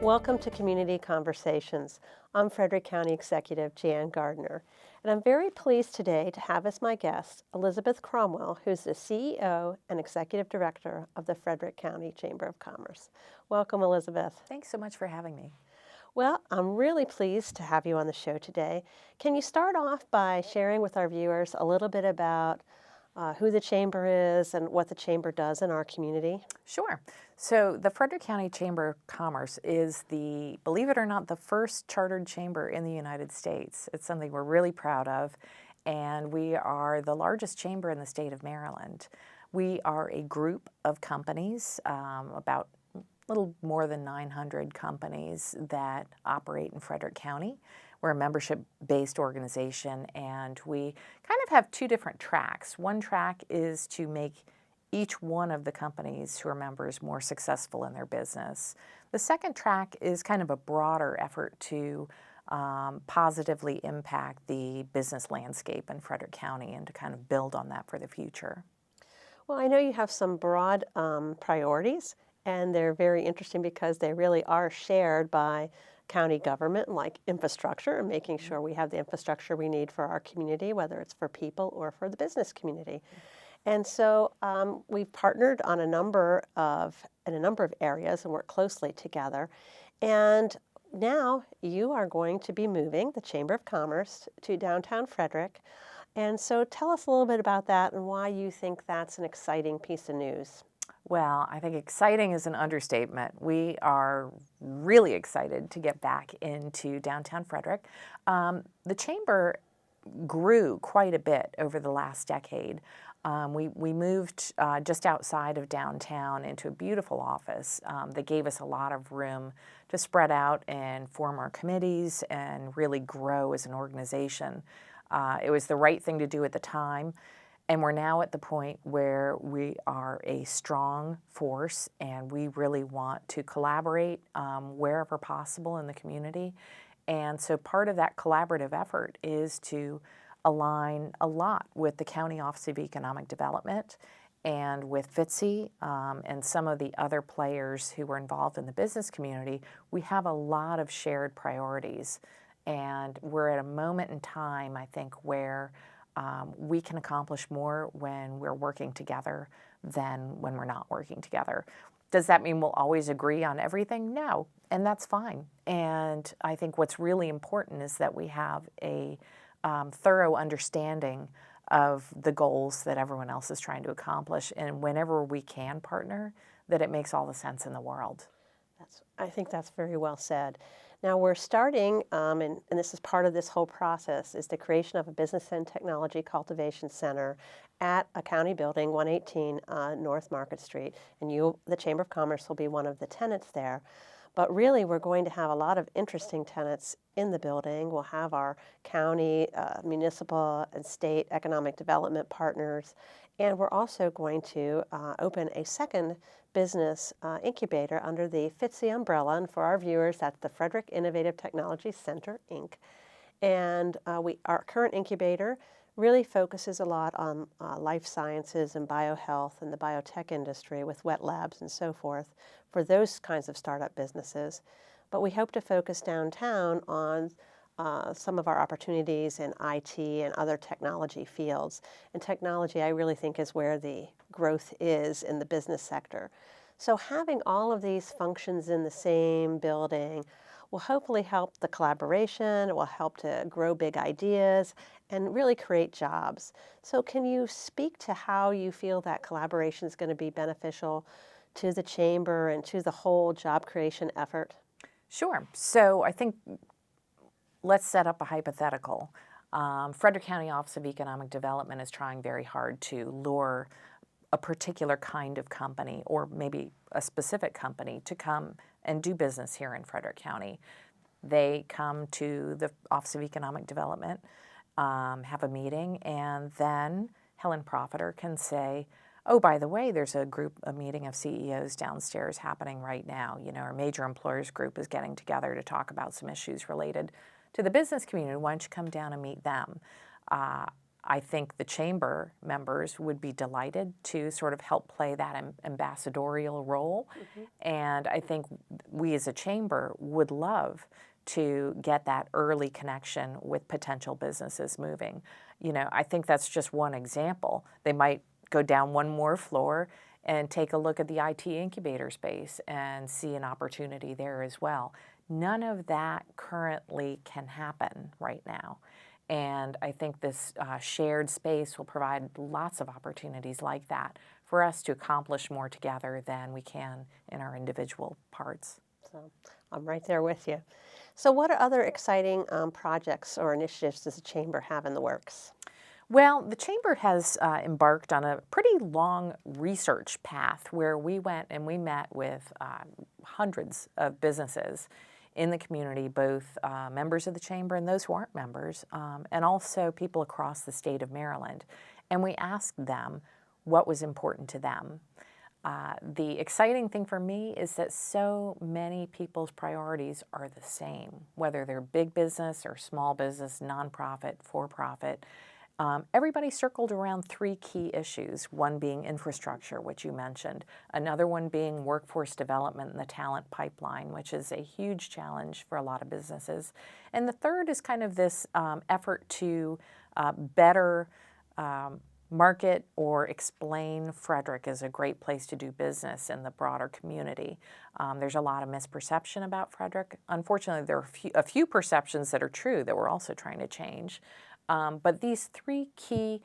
Welcome to Community Conversations. I'm Frederick County Executive Jan Gardner, and I'm very pleased today to have as my guest Elizabeth Cromwell, who's the CEO and Executive Director of the Frederick County Chamber of Commerce. Welcome, Elizabeth. Thanks so much for having me. Well, I'm really pleased to have you on the show today. Can you start off by sharing with our viewers a little bit about who the Chamber is and what the Chamber does in our community? Sure. So the Frederick County Chamber of Commerce is believe it or not, the first chartered chamber in the United States. It's something we're really proud of, and we are the largest chamber in the state of Maryland. We are a group of companies, about a little more than 900 companies that operate in Frederick County. We're a membership-based organization, and we kind of have two different tracks. One track is to make each one of the companies who are members more successful in their business. The second track is kind of a broader effort to positively impact the business landscape in Frederick County and to kind of build on that for the future. Well, I know you have some broad priorities, and they're very interesting because they really are shared by county government, like infrastructure and making sure we have the infrastructure we need for our community, whether it's for people or for the business community. And so we've partnered on in a number of areas and work closely together. And now you are going to be moving the Chamber of Commerce to downtown Frederick. And so tell us a little bit about that and why you think that's an exciting piece of news. Well, I think exciting is an understatement. We are really excited to get back into downtown Frederick. The Chamber grew quite a bit over the last decade. We moved just outside of downtown into a beautiful office that gave us a lot of room to spread out and form our committees and really grow as an organization. It was the right thing to do at the time. And we're now at the point where we are a strong force and we really want to collaborate wherever possible in the community. And so part of that collaborative effort is to align a lot with the County Office of Economic Development and with FCG and some of the other players who were involved in the business community. We have a lot of shared priorities, and we're at a moment in time, I think, where we can accomplish more when we're working together than when we're not working together. Does that mean we'll always agree on everything? No, and that's fine. And I think what's really important is that we have a thorough understanding of the goals that everyone else is trying to accomplish, and whenever we can partner, that it makes all the sense in the world. I think that's very well said. Now we're starting, and this is part of this whole process, is the creation of a Business and Technology Cultivation Center at a county building, 118 North Market Street, and the Chamber of Commerce will be one of the tenants there. But really, we're going to have a lot of interesting tenants in the building. We'll have our county, municipal, and state economic development partners, and we're also going to open a second business incubator under the FCG umbrella. And for our viewers, that's the Frederick Innovative Technology Center, Inc. And our current incubator really focuses a lot on life sciences and biohealth and the biotech industry with wet labs and so forth for those kinds of startup businesses. But we hope to focus downtown on some of our opportunities in IT and other technology fields. And technology, I really think, is where the growth is in the business sector. So having all of these functions in the same building will hopefully help the collaboration, it will help to grow big ideas, and really create jobs. So can you speak to how you feel that collaboration is going to be beneficial to the Chamber and to the whole job creation effort? Sure. So I think let's set up a hypothetical. Frederick County Office of Economic Development is trying very hard to lure a particular kind of company, or maybe a specific company, to come and do business here in Frederick County. They come to the Office of Economic Development, have a meeting, and then Helen Profiter can say, oh, by the way, there's a meeting of CEOs downstairs happening right now. You know, our major employers group is getting together to talk about some issues related to the business community. Why don't you come down and meet them? I think the chamber members would be delighted to sort of help play that ambassadorial role. And I think we as a chamber would love to get that early connection with potential businesses moving. You know, I think that's just one example. They might go down one more floor and take a look at the IT incubator space and see an opportunity there as well. None of that currently can happen right now. And I think this shared space will provide lots of opportunities like that for us to accomplish more together than we can in our individual parts. So I'm right there with you. So what other exciting projects or initiatives does the Chamber have in the works? Well, the Chamber has embarked on a pretty long research path where we went and we met with hundreds of businesses in the community, both members of the Chamber and those who aren't members, and also people across the state of Maryland. And we asked them what was important to them. The exciting thing for me is that so many people's priorities are the same, whether they're big business or small business, nonprofit, for-profit. Everybody circled around three key issues, one being infrastructure, which you mentioned, another one being workforce development and the talent pipeline, which is a huge challenge for a lot of businesses. And the third is kind of this effort to better market or explain Frederick as a great place to do business in the broader community. There's a lot of misperception about Frederick. Unfortunately, there are a few perceptions that are true that we're also trying to change. But these three key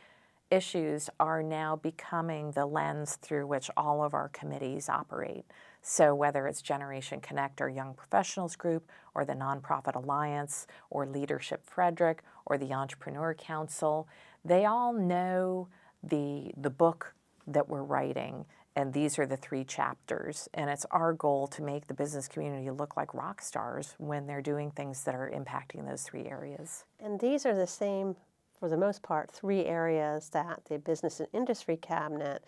issues are now becoming the lens through which all of our committees operate. So whether it's Generation Connect, our Young Professionals Group, or the Nonprofit Alliance, or Leadership Frederick, or the Entrepreneur Council, they all know the book that we're writing, and these are the three chapters. And it's our goal to make the business community look like rock stars when they're doing things that are impacting those three areas. And these are the same, for the most part, three areas that the Business and Industry Cabinet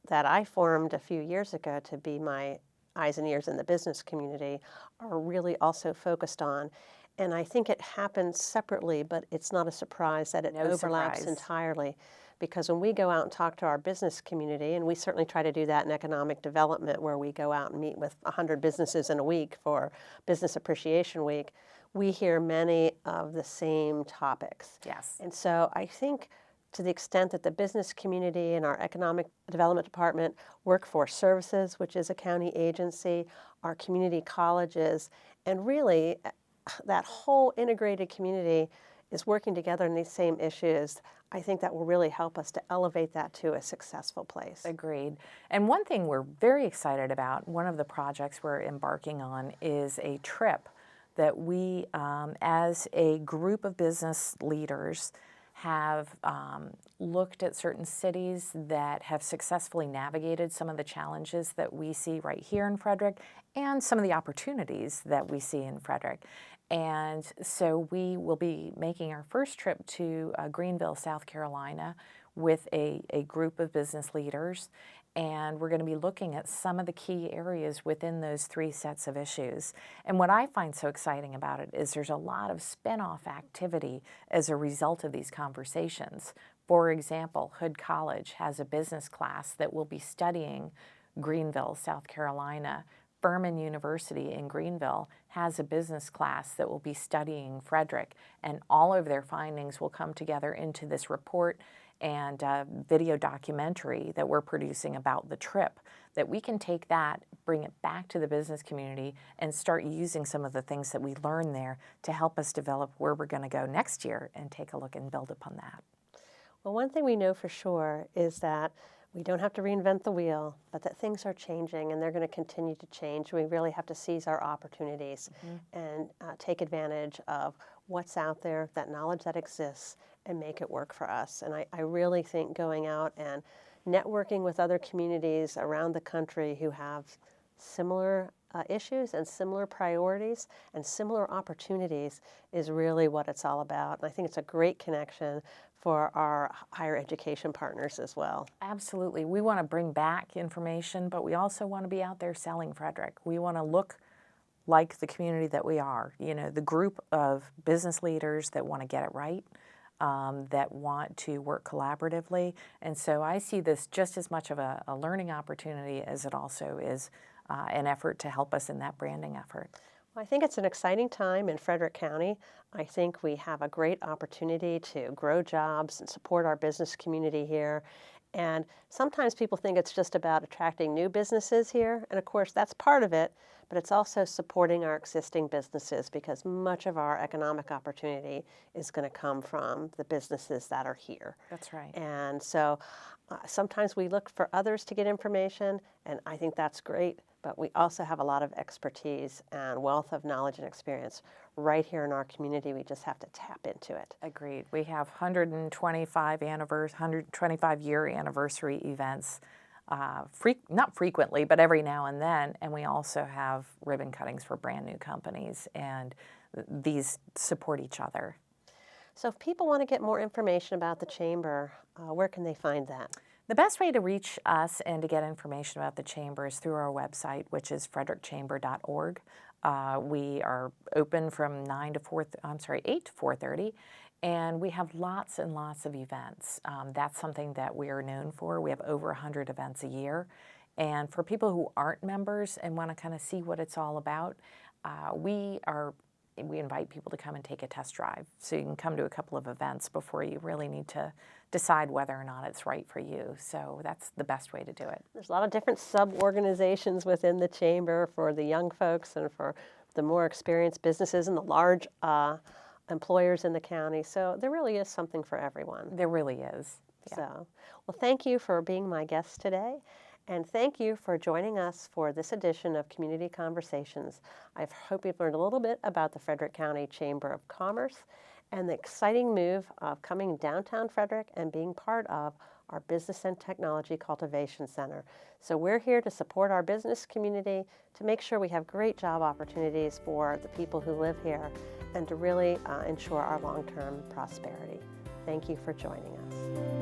that I formed a few years ago to be my eyes and ears in the business community are really also focused on. And I think it happens separately, but it's not a surprise that it overlaps entirely. Because when we go out and talk to our business community, and we certainly try to do that in economic development, where we go out and meet with 100 businesses in a week for Business Appreciation Week, we hear many of the same topics. Yes. And so I think to the extent that the business community and our economic development department, workforce services, which is a county agency, our community colleges, and really that whole integrated community is working together on these same issues, I think that will really help us to elevate that to a successful place. Agreed. And one thing we're very excited about, one of the projects we're embarking on is a trip that we, as a group of business leaders, have looked at certain cities that have successfully navigated some of the challenges that we see right here in Frederick and some of the opportunities that we see in Frederick. And so we will be making our first trip to Greenville, South Carolina with a group of business leaders. And we're going to be looking at some of the key areas within those three sets of issues. And what I find so exciting about it is there's a lot of spin-off activity as a result of these conversations. For example, Hood College has a business class that will be studying Greenville, South Carolina. Furman University in Greenville has a business class that will be studying Frederick, and all of their findings will come together into this report and video documentary that we're producing about the trip, that we can take that, bring it back to the business community, and start using some of the things that we learn there to help us develop where we're going to go next year and take a look and build upon that. Well, one thing we know for sure is that we don't have to reinvent the wheel, but that things are changing and they're going to continue to change. We really have to seize our opportunities and take advantage of what's out there, that knowledge that exists, and make it work for us. And I really think going out and networking with other communities around the country who have similar issues and similar priorities and similar opportunities is really what it's all about. And I think it's a great connection for our higher education partners as well. Absolutely. We want to bring back information, but we also want to be out there selling Frederick. We want to look like the community that we are, you know, the group of business leaders that want to get it right, that want to work collaboratively. And so I see this just as much of a learning opportunity as it also is an effort to help us in that branding effort. Well, I think it's an exciting time in Frederick County. I think we have a great opportunity to grow jobs and support our business community here. And sometimes people think it's just about attracting new businesses here. And of course, that's part of it, but it's also supporting our existing businesses because much of our economic opportunity is going to come from the businesses that are here. That's right. And so sometimes we look for others to get information, and I think that's great. But we also have a lot of expertise and wealth of knowledge and experience right here in our community. We just have to tap into it. Agreed. We have 125-year anniversary events, not frequently, but every now and then. And we also have ribbon cuttings for brand new companies, and these support each other. So if people want to get more information about the Chamber, where can they find that? The best way to reach us and to get information about the Chamber is through our website, which is frederickchamber.org. We are open from 8 to 4:30, and we have lots and lots of events. That's something that we are known for. We have over 100 events a year. And for people who aren't members and want to kind of see what it's all about, we invite people to come and take a test drive. So you can come to a couple of events before you really need to decide whether or not it's right for you. So that's the best way to do it. There's a lot of different sub-organizations within the Chamber for the young folks and for the more experienced businesses and the large employers in the county. So there really is something for everyone. There really is. Yeah. So, well, thank you for being my guest today. And thank you for joining us for this edition of Community Conversations. I hope you've learned a little bit about the Frederick County Chamber of Commerce and the exciting move of coming downtown Frederick and being part of our Business and Technology Cultivation Center. So we're here to support our business community, to make sure we have great job opportunities for the people who live here, and to really ensure our long-term prosperity. Thank you for joining us.